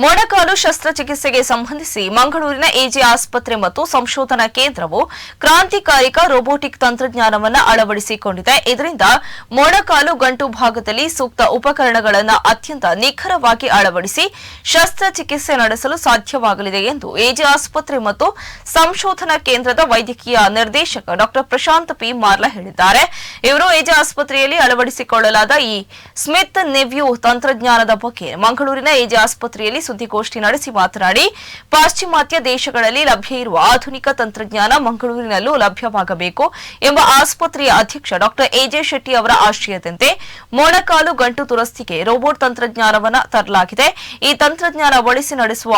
ಮೊಣಕಾಲು ಶಸ್ತ್ರಚಿಕಿತ್ಸೆಗೆ ಸಂಬಂಧಿಸಿ ಮಂಗಳೂರಿನ ಎಜೆ ಆಸ್ಪತ್ರೆ ಮತ್ತು ಸಂಶೋಧನಾ ಕೇಂದ್ರವು ಕ್ರಾಂತಿಕಾರಿಕ ರೋಬೋಟಿಕ್ ತಂತ್ರಜ್ಞಾನವನ್ನು ಅಳವಡಿಸಿಕೊಂಡಿದೆ. ಇದರಿಂದ ಮೊಣಕಾಲು ಗಂಟು ಭಾಗದಲ್ಲಿ ಸೂಕ್ತ ಉಪಕರಣಗಳನ್ನು ಅತ್ಯಂತ ನಿಖರವಾಗಿ ಅಳವಡಿಸಿ ಶಸ್ತ್ರಚಿಕಿತ್ಸೆ ನಡೆಸಲು ಸಾಧ್ಯವಾಗಲಿದೆ ಎಂದು ಎಜೆ ಆಸ್ಪತ್ರೆ ಮತ್ತು ಸಂಶೋಧನಾ ಕೇಂದ್ರದ ವೈದ್ಯಕೀಯ ನಿರ್ದೇಶಕ ಡಾ ಪ್ರಶಾಂತ್ ಪಿ ಮಾರ್ಲಾ ಹೇಳಿದ್ದಾರೆ. ಇವರು ಎಜೆ ಆಸ್ಪತ್ರೆಯಲ್ಲಿ ಅಳವಡಿಸಿಕೊಳ್ಳಲಾದ ಈ ಸ್ಮಿತ್ ನೆವ್ಯೂ ತಂತ್ರಜ್ಞಾನದ ಬಗ್ಗೆ ಮಂಗಳೂರಿನ ಎಜೆ ಆಸ್ಪತ್ರೆಯಲ್ಲಿ ಸುದ್ದಿಗೋಷ್ಠಿ ನಡೆಸಿ ಮಾತನಾಡಿ, ಪಾಶ್ಚಿಮಾತ್ಯ ದೇಶಗಳಲ್ಲಿ ಲಭ್ಯ ಇರುವ ಆಧುನಿಕ ತಂತ್ರಜ್ಞಾನ ಮಂಗಳೂರಿನಲ್ಲೂ ಲಭ್ಯವಾಗಬೇಕು ಎಂಬ ಆಸ್ಪತ್ರೆಯ ಅಧ್ಯಕ್ಷ ಡಾ ಎಜೆ ಶೆಟ್ಟಿ ಅವರ ಆಶಯದಂತೆ ಮೊಣಕಾಲು ಗಂಟು ದುರಸ್ತಿಗೆ ರೋಬೋಟ್ ತಂತ್ರಜ್ಞಾನವನ್ನು ತರಲಾಗಿದೆ. ಈ ತಂತ್ರಜ್ಞಾನ ಬಳಸಿ ನಡೆಸುವ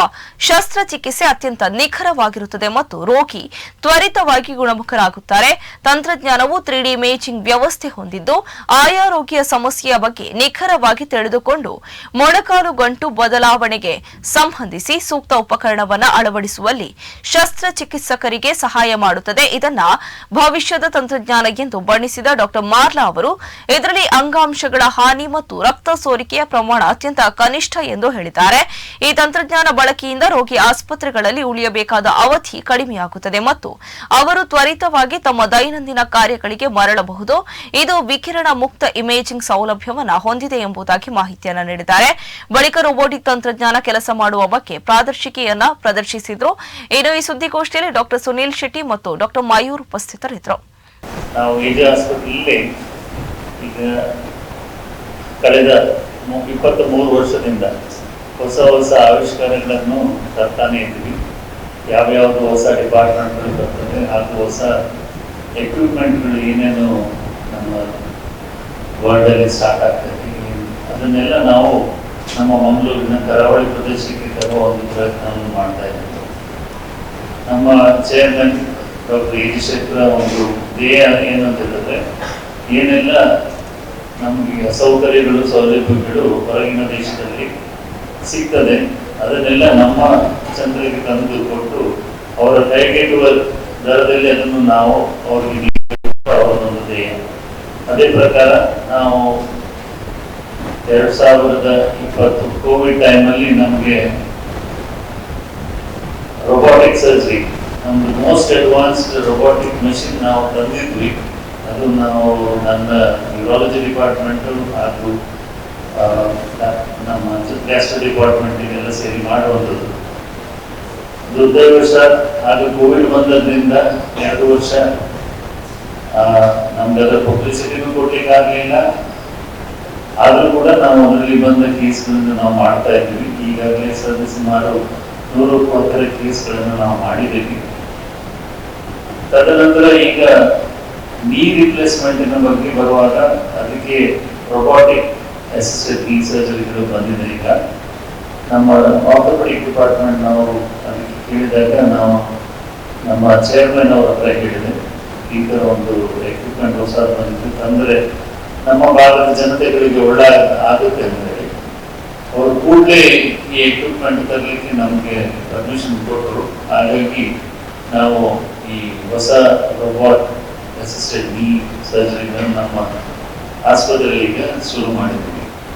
ಶಸ್ತ್ರಚಿಕಿತ್ಸೆ ಅತ್ಯಂತ ನಿಖರವಾಗಿರುತ್ತದೆ ಮತ್ತು ರೋಗಿ ತ್ವರಿತವಾಗಿ ಗುಣಮುಖರಾಗುತ್ತಾರೆ. ತಂತ್ರಜ್ಞಾನವು 3D ಇಮೇಜಿಂಗ್ ವ್ಯವಸ್ಥೆ ಹೊಂದಿದ್ದು ಆಯಾ ರೋಗಿಯ ಸಮಸ್ಯೆಯ ಬಗ್ಗೆ ನಿಖರವಾಗಿ ತಿಳಿದುಕೊಂಡು ಮೊಣಕಾಲು ಗಂಟು ಬದಲಾವಣೆಗೆ ಸಂಬಂಧಿಸಿ ಸೂಕ್ತ ಉಪಕರಣವನ್ನು ಅಳವಡಿಸುವಲ್ಲಿ ಶಸ್ತ್ರಚಿಕಿತ್ಸಕರಿಗೆ ಸಹಾಯ ಮಾಡುತ್ತದೆ. ಇದನ್ನ ಭವಿಷ್ಯದ ತಂತ್ರಜ್ಞಾನ ಎಂದು ಬಣ್ಣಿಸಿದ ಡಾ ಮಾರ್ಲಾ ಅವರು, ಇದರಲ್ಲಿ ಅಂಗಾಂಶಗಳ ಹಾನಿ ಮತ್ತು ರಕ್ತ ಸೋರಿಕೆಯ ಪ್ರಮಾಣ ಅತ್ಯಂತ ಕನಿಷ್ಠ ಎಂದು ಹೇಳಿದ್ದಾರೆ. ಈ ತಂತ್ರಜ್ಞಾನ ಬಳಕೆಯಿಂದ ರೋಗಿ ಆಸ್ಪತ್ರೆಗಳಲ್ಲಿ ಉಳಿಯಬೇಕಾದ ಅವಧಿ ಕಡಿಮೆಯಾಗುತ್ತದೆ ಮತ್ತು ಅವರು ತ್ವರಿತವಾಗಿ ತಮ್ಮ ದೈನಂದಿನ ಕಾರ್ಯಗಳಿಗೆ ಮರಳಬಹುದು. ಇದು ವಿಕಿರಣ ಮುಕ್ತ ಇಮೇಜಿಂಗ್ ಸೌಲಭ್ಯವನ್ನು ಹೊಂದಿದೆ ಎಂಬುದಾಗಿ ಮಾಹಿತಿಯನ್ನು ನೀಡಿದ್ದಾರೆ. ಬಳಿಕ ರೋಬೋಟಿಕ್ ತಂತ್ರಜ್ಞಾನ ಕೆಲಸ ಮಾಡುವ ಬಗ್ಗೆ ಪ್ರಾದರ್ಶಿಕೆಯನ್ನ ಪ್ರದರ್ಶಿಸಿದ್ರು. ಇನ್ನು ಈ ಸುದ್ದಿಗೋಷ್ಠಿಯಲ್ಲಿ ಡಾ ಸುನೀಲ್ ಶೆಟ್ಟಿ ಮತ್ತು ಡಾ ಮಯೂರ್ ಉಪಸ್ಥಿತರಿದ್ದರು. ನಾವು ಎಜೆ ಆಸ್ಪತ್ರೆಯಲ್ಲಿ ಈಗ ಕಳೆದ 23 ವರ್ಷದಿಂದ ಹೊಸ ಆವಿಷ್ಕಾರಗಳನ್ನು ತರ್ತಾನೆ ಇದ್ದೀವಿ. ಯಾವ್ಯಾವುದು ಹೊಸ ಡಿಪಾರ್ಟ್ಮೆಂಟ್ಗಳು ಬರ್ತದೆ ಹಾಗೂ ಹೊಸ ಎಕ್ವಿಪ್ಮೆಂಟ್ಗಳು ಏನೇನು ನಮ್ಮ ವರ್ಲ್ಡಲ್ಲಿ ಸ್ಟಾರ್ಟ್ ಆಗ್ತದೆ ಅದನ್ನೆಲ್ಲ ನಾವು ನಮ್ಮ ಮಂಗಳೂರಿನ ಕರಾವಳಿ ಪ್ರದೇಶಕ್ಕೆ ತರುವ ಒಂದು ಪ್ರಯತ್ನವನ್ನು ಮಾಡ್ತಾ ಇದ್ದೀವಿ. ನಮ್ಮ ಚೇರ್ಮನ್ ಡಾಕ್ಟರ್ ಎಜೆ ಶೆಟ್ಟರ ಒಂದು ಧ್ಯೇಯ ಏನಂತ ಹೇಳಿದ್ರೆ, ಏನೆಲ್ಲ ನಮಗೆ ಸೌಕರ್ಯಗಳು ಸೌಲಭ್ಯಗಳು ಹೊರಗಿನ ದೇಶದಲ್ಲಿ ಸಿಗ್ತದೆ ಅದನ್ನೆಲ್ಲ ನಮ್ಮ ಜನರಿಗೆ ತಂದು ಕೊಟ್ಟು ಅವರ ಕೈಗೆಟುವ ದರದಲ್ಲಿ ಅದನ್ನು ನಾವು ಅವರಿಗೆ ಅವರೊಂದು ಧ್ಯೇಯ. ಅದೇ ಪ್ರಕಾರ ನಾವು 2020 ಕೋವಿಡ್ ಟೈಮಲ್ಲಿ ನಮಗೆ ರೋಬೋಟಿಕ್ ಸರ್ಜರಿ ನಮ್ದು ಮೋಸ್ಟ್ ಅಡ್ವಾನ್ಸ್ಡ್ ರೋಬೋಟಿಕ್ ಮಷಿನ್ ನಾವು ತಂದಿದ್ವಿ. ಅದು ನಾವು ನನ್ನ ನ್ಯೂರಾಲಜಿ ಡಿಪಾರ್ಟ್ಮೆಂಟು ಹಾಗೂ ನಮ್ಮ ಗ್ಯಾಸ್ಟ್ರೋ ಡಿಪಾರ್ಟ್ಮೆಂಟಿಗೆಲ್ಲ ಸೇರಿ ಮಾಡುವಂಥದ್ದು. ದುರ್ದೈವಶ ಹಾಗೂ ಕೋವಿಡ್ ಬಂದದ್ರಿಂದ 2 ವರ್ಷ ನಮ್ಗೆ ಅದರ ಪಬ್ಲಿಸಿಟಿನೂ ಕೊಡ್ಲಿಕ್ಕೆ ಆಗಲಿಲ್ಲ. ಆದರೂ ಕೂಡ ನಾವು ಅದರಲ್ಲಿ ಬಂದ ಕೇಸ್ಗಳನ್ನು ನಾವು ಮಾಡ್ತಾ ಇದ್ದೀವಿ. ಈಗಾಗಲೇ ಸುಮಾರು 100 ಕೇಸ್ಗಳನ್ನು ನಾವು ಮಾಡಿದ್ದೀವಿ. ತದನಂತರ ಈಗ ನೀ ರಿಪ್ಲೇಸ್ಮೆಂಟಿನ ಬಗ್ಗೆ ಬರುವಾಗ ಅದಕ್ಕೆ ರೋಬೋಟಿಕ್ ಅಸಿಸ್ಟೆಡ್ ನೀ ಸರ್ಜರಿಗಳು ಬಂದಿದೆ. ಈಗ ನಮ್ಮ ಆರ್ಥೋಪೆಡಿಕ್ ಡಿಪಾರ್ಟ್ಮೆಂಟ್ ನಾವು ಅದಕ್ಕೆ ಕೇಳಿದಾಗ ನಾವು ನಮ್ಮ ಚೇರ್ಮನ್ ಅವರ ಹತ್ರ ಹೇಳಿದೆ, ಈ ಥರ ಒಂದು ಎಕ್ವಿಪ್ಮೆಂಟ್ ಹೊಸದು ಬಂದಿದೆ ತಂದರೆ ನಮ್ಮ ಭಾಗದ ಜನತೆಗಳಿಗೆ ಒಳ್ಳೆ ಆಗುತ್ತೆ ಅಂತ ಹೇಳಿ ಅವರು ಕೂಡಲೇ ಈ ಎಕ್ವಿಪ್ಮೆಂಟ್ ತರಲಿಕ್ಕೆ ನಮಗೆ ಪರ್ಮಿಷನ್ ಕೊಟ್ಟರು. ಹಾಗಾಗಿ ನಾವು ಈ ಹೊಸ ರೋಬೋಟ್ ಅಸಿಸ್ಟೆಡ್ ನೀ ಸರ್ಜರಿಗಳನ್ನು ನಮ್ಮ ಆಸ್ಪತ್ರೆಯಲ್ಲಿ ಈಗ ಶುರು ಮಾಡಿದ್ದೀವಿ.